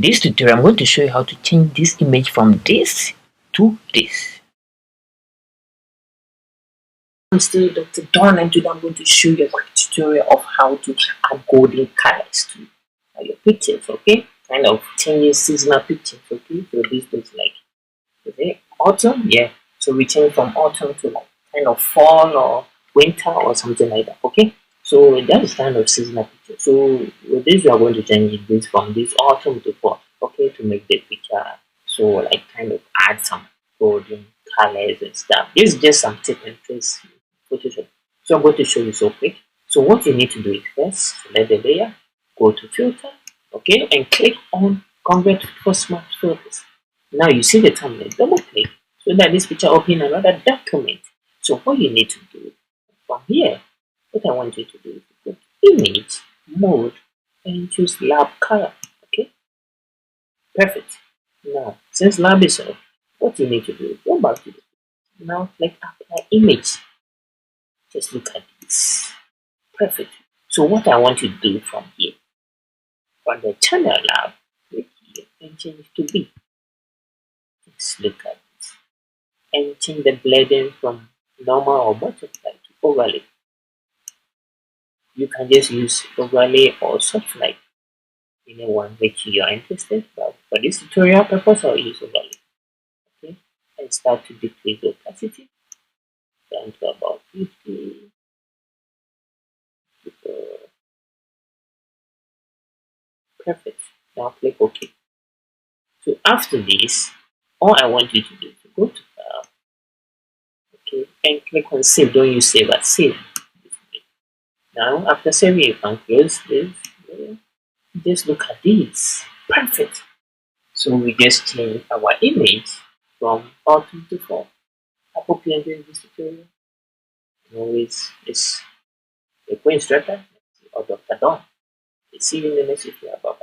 this tutorial, I'm going to show you how to change this image from this to this. I'm still Dr. Don, and today I'm going to show you a quick tutorial of how to add golden colors to your pictures, okay? Kind of changing seasonal pictures, okay? So this looks like, is it autumn? Yeah. So we change from autumn to like kind of fall or winter or something like that, okay? So that is kind of seasonal picture. So with this, we are going to change this from this autumn to fall, okay? To make the picture so like kind of add some golden colors and stuff. This is just some tip and tricks Photoshop. So I'm going to show you so quick. So what you need to do is first select the layer, go to filter, okay, and click on convert for smart filters. Now you see the thumbnail, double click so that this picture open another document. So what you need to do from here, what I want you to do is go to image, mode, and choose lab color. Okay, perfect. Now since lab is off, what you need to do is go back to the now click apply image. Just look at this. Perfect. So what I want you to do from here, from the channel lab, click here and change to B. Just look at this. And change the blending from normal or butterfly to overlay. You can just use overlay or soft light, anyone which you are interested, but for this tutorial purpose I'll use overlay. Okay, and start to decrease the opacity down to about 50. Perfect. Now click OK. So after this, all I want you to do is to go to File, okay, and click on Save. Don't use Save as Save. Now after saving, you can close this. Just look at this. Perfect. So we just changed our image from autumn to fall. I hope you enjoyed this tutorial. Always, it's a co-instructor or Dr. Don. See you in the next video. Bye.